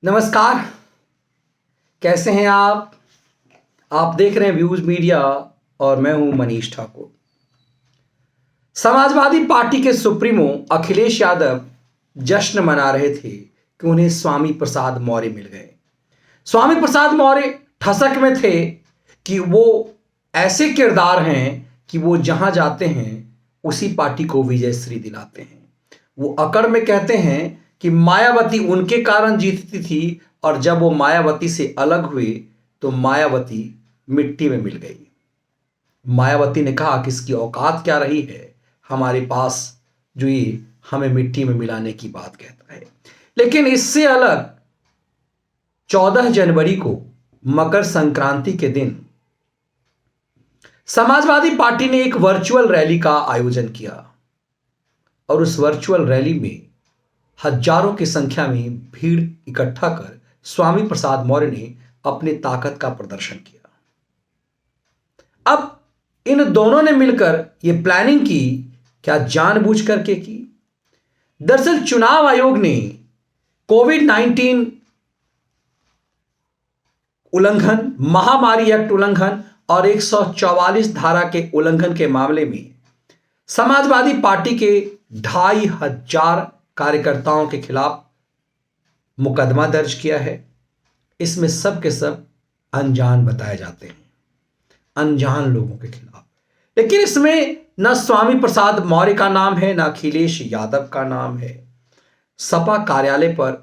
नमस्कार। कैसे हैं आप देख रहे हैं व्यूज मीडिया और मैं हूं मनीष ठाकुर। समाजवादी पार्टी के सुप्रीमो अखिलेश यादव जश्न मना रहे थे कि उन्हें स्वामी प्रसाद मौर्य मिल गए। स्वामी प्रसाद मौर्य ठसक में थे कि वो ऐसे किरदार हैं कि वो जहां जाते हैं उसी पार्टी को विजयश्री दिलाते हैं। वो अकड़ में कहते हैं कि मायावती उनके कारण जीतती थी और जब वो मायावती से अलग हुए तो मायावती मिट्टी में मिल गई। मायावती ने कहा कि इसकी औकात क्या रही है हमारे पास जो ये हमें मिट्टी में मिलाने की बात कहता है। लेकिन इससे अलग 14 जनवरी को मकर संक्रांति के दिन समाजवादी पार्टी ने एक वर्चुअल रैली का आयोजन किया और उस वर्चुअल रैली में हजारों की संख्या में भीड़ इकट्ठा कर स्वामी प्रसाद मौर्य ने अपनी ताकत का प्रदर्शन किया। अब इन दोनों ने मिलकर यह प्लानिंग की, क्या जानबूझ करके की? दरअसल चुनाव आयोग ने कोविड-19 उल्लंघन, महामारी एक्ट उल्लंघन और 144 धारा के उल्लंघन के मामले में समाजवादी पार्टी के 2500 कार्यकर्ताओं के खिलाफ मुकदमा दर्ज किया है। इसमें सब के सब अनजान बताए जाते हैं, अनजान लोगों के खिलाफ। लेकिन इसमें न स्वामी प्रसाद मौर्य का नाम है, न अखिलेश यादव का नाम है। सपा कार्यालय पर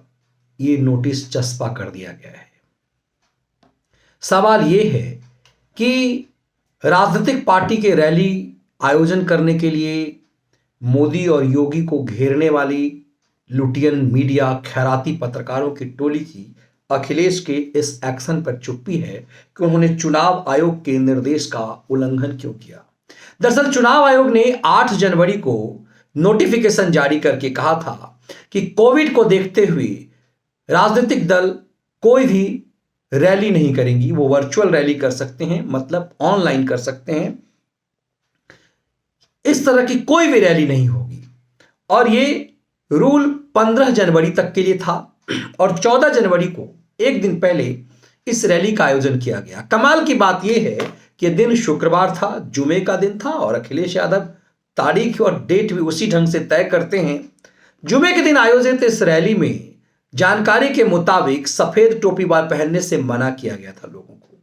यह नोटिस चस्पा कर दिया गया है। सवाल यह है कि राजनीतिक पार्टी के रैली आयोजन करने के लिए मोदी और योगी को घेरने वाली लुटियन मीडिया खैराती पत्रकारों की टोली की अखिलेश के इस एक्शन पर चुप्पी है कि उन्होंने चुनाव आयोग के निर्देश का उल्लंघन क्यों किया। दरअसल चुनाव आयोग ने 8 जनवरी को नोटिफिकेशन जारी करके कहा था कि कोविड को देखते हुए राजनीतिक दल कोई भी रैली नहीं करेंगी। वो वर्चुअल रैली कर सकते हैं, मतलब ऑनलाइन कर सकते हैं। इस तरह की कोई भी रैली नहीं होगी और ये रूल 15 जनवरी तक के लिए था और 14 जनवरी को एक दिन पहले इस रैली का आयोजन किया गया। कमाल की बात यह है कि दिन शुक्रवार था, जुमे का दिन था और अखिलेश यादव तारीख और डेट भी उसी ढंग से तय करते हैं। जुमे के दिन आयोजित इस रैली में जानकारी के मुताबिक सफेद टोपी पहनने से मना किया गया था लोगों को,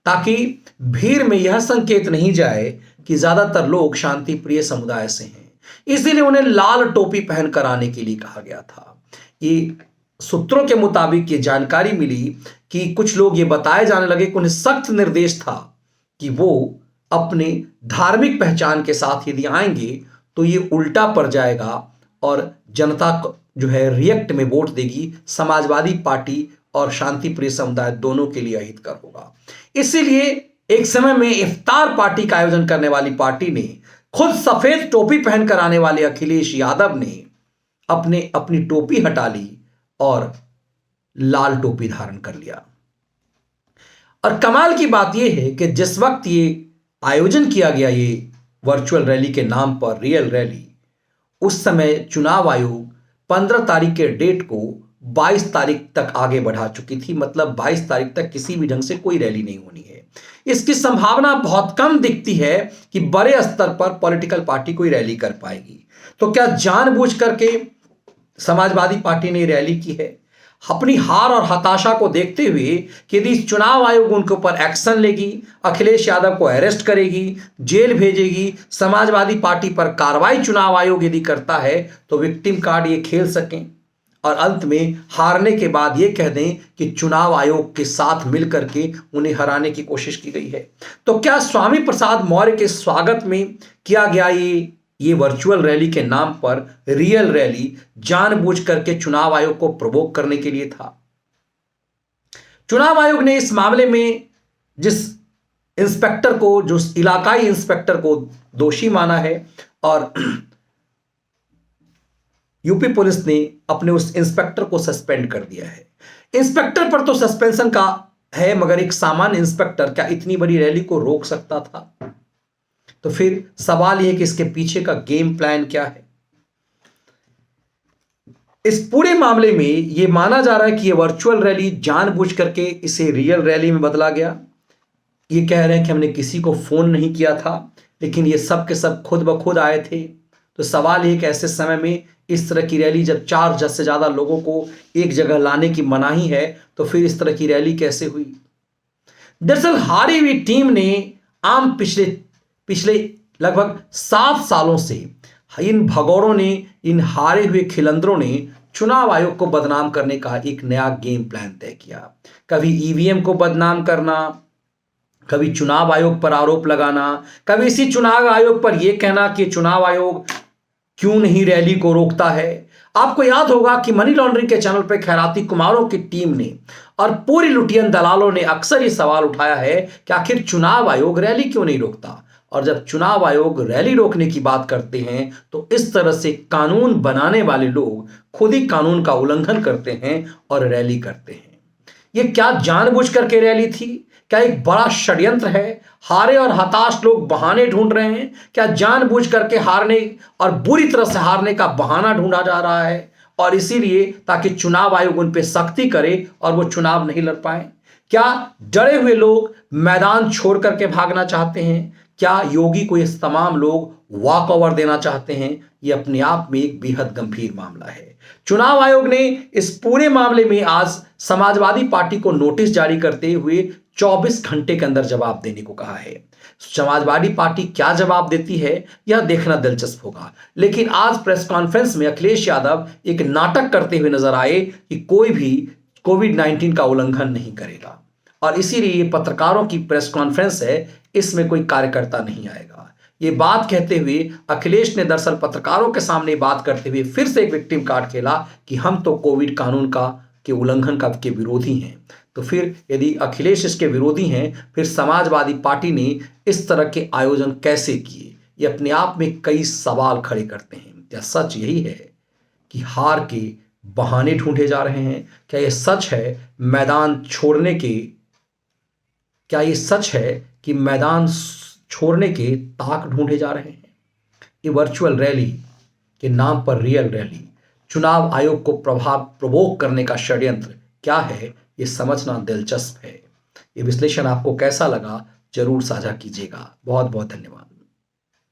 ताकि भीड़ में यह संकेत नहीं जाए कि ज्यादातर लोग शांति प्रिय समुदाय से हैं। इसीलिए उन्हें लाल टोपी पहनकर आने के लिए कहा गया था। ये सूत्रों के मुताबिक ये जानकारी मिली कि कुछ लोग ये बताए जाने लगे कि उन्हें सख्त निर्देश था कि वो अपने धार्मिक पहचान के साथ यदि आएंगे तो ये उल्टा पड़ जाएगा और जनता जो है रिएक्ट में वोट देगी। समाजवादी पार्टी और शांति प्रिय समुदाय दोनों के लिए अहितकर होगा। इसीलिए एक समय में इफ्तार पार्टी का आयोजन करने वाली पार्टी ने खुद सफेद टोपी पहनकर आने वाले अखिलेश यादव ने अपनी टोपी हटा ली और लाल टोपी धारण कर लिया। और कमाल की बात यह है कि जिस वक्त ये आयोजन किया गया ये वर्चुअल रैली के नाम पर रियल रैली, उस समय चुनाव आयोग 15 तारीख के डेट को 22 तारीख तक आगे बढ़ा चुकी थी। मतलब 22 तारीख तक किसी भी ढंग से कोई रैली नहीं होनी है। इसकी संभावना बहुत कम दिखती है कि बड़े स्तर पर पॉलिटिकल पार्टी कोई रैली कर पाएगी। तो क्या जानबूझ करके समाजवादी पार्टी ने रैली की है अपनी हार और हताशा को देखते हुए कि यदि चुनाव आयोग उनके ऊपर एक्शन लेगी, अखिलेश यादव को अरेस्ट करेगी, जेल भेजेगी, समाजवादी पार्टी पर कार्रवाई चुनाव आयोग यदि करता है तो विक्टिम कार्ड ये खेल सकें और अंत में हारने के बाद ये कह दें कि चुनाव आयोग के साथ मिलकर के उन्हें हराने की कोशिश की गई है। तो क्या स्वामी प्रसाद मौर्य के स्वागत में किया गया ये वर्चुअल रैली के नाम पर रियल रैली जानबूझ करके चुनाव आयोग को प्रोवोक करने के लिए था? चुनाव आयोग ने इस मामले में जिस इंस्पेक्टर को, जो इलाकाई इंस्पेक्टर को दोषी माना है और यूपी पुलिस ने अपने उस इंस्पेक्टर को सस्पेंड कर दिया है। इंस्पेक्टर पर तो सस्पेंशन का है, मगर एक सामान्य इंस्पेक्टर क्या इतनी बड़ी रैली को रोक सकता था? तो फिर सवाल यह कि इसके पीछे का गेम प्लान क्या है। इस पूरे मामले में यह माना जा रहा है कि यह वर्चुअल रैली जानबूझ करके इसे रियल रैली में बदला गया। ये कह रहे हैं कि हमने किसी को फोन नहीं किया था, लेकिन ये सब के सब खुद ब खुद आए थे। तो सवाल ये कि ऐसे समय में इस तरह की रैली, जब 4 से ज्यादा लोगों को एक जगह लाने की मनाही है, तो फिर इस तरह की रैली कैसे हुई? दरअसल हारी हुई टीम ने पिछले पिछले लगभग 7 सालों से इन भगौड़ों ने, इन हारे हुए खिलंदरों ने चुनाव आयोग को बदनाम करने का एक नया गेम प्लान तय किया। कभी ईवीएम को बदनाम करना, कभी चुनाव आयोग पर आरोप लगाना, कभी इसी चुनाव आयोग पर यह कहना कि चुनाव आयोग क्यों नहीं रैली को रोकता है। आपको याद होगा कि मनी लॉन्ड्रिंग के चैनल पर खैराती कुमारों की टीम ने और पूरी लुटियन दलालों ने अक्सर ये सवाल उठाया है कि आखिर चुनाव आयोग रैली क्यों नहीं रोकता। और जब चुनाव आयोग रैली रोकने की बात करते हैं तो इस तरह से कानून बनाने वाले लोग खुद ही कानून का उल्लंघन करते हैं और रैली करते हैं। ये क्या जानबूझ करके रैली थी? क्या एक बड़ा षड्यंत्र है? हारे और हताश लोग बहाने ढूंढ रहे हैं? क्या जानबूझ करके हारने और बुरी तरह से हारने का बहाना ढूंढा जा रहा है, और इसीलिए ताकि चुनाव आयोग उन पे सख्ती करे और वो चुनाव नहीं लड़ पाए? क्या डरे हुए लोग मैदान छोड़ करके भागना चाहते हैं? क्या योगी को ये तमाम लोग वॉक ओवर देना चाहते हैं? ये अपने आप में एक बेहद गंभीर मामला है। चुनाव आयोग ने इस पूरे मामले में आज समाजवादी पार्टी को नोटिस जारी करते हुए 24 घंटे के अंदर जवाब देने को कहा है। समाजवादी पार्टी क्या जवाब देती है यह देखना दिलचस्प होगा। लेकिन आज प्रेस कॉन्फ्रेंस में अखिलेश यादव एक नाटक करते हुए नजर आए कि कोई भी कोविड-19 का उल्लंघन नहीं करेगा, और इसीलिए ये पत्रकारों की प्रेस कॉन्फ्रेंस है, इसमें कोई कार्यकर्ता नहीं आएगा। ये बात कहते हुए अखिलेश ने दरअसल पत्रकारों के सामने बात करते हुए फिर से एक विक्टिम कार्ड खेला कि हम तो कोविड कानून का के उल्लंघन का के विरोधी हैं। तो फिर यदि अखिलेश इसके विरोधी हैं, फिर समाजवादी पार्टी ने इस तरह के आयोजन कैसे किए? ये अपने आप में कई सवाल खड़े करते हैं। क्या सच यही है कि हार के बहाने ढूंढे जा रहे हैं? क्या यह सच है मैदान छोड़ने के क्या ये सच है कि मैदान छोड़ने के ताक ढूंढे जा रहे हैं? ये वर्चुअल रैली के नाम पर रियल रैली, चुनाव आयोग को प्रवोक करने का षड्यंत्र क्या है, ये समझना दिलचस्प है। ये विश्लेषण आपको कैसा लगा जरूर साझा कीजिएगा। बहुत बहुत धन्यवाद।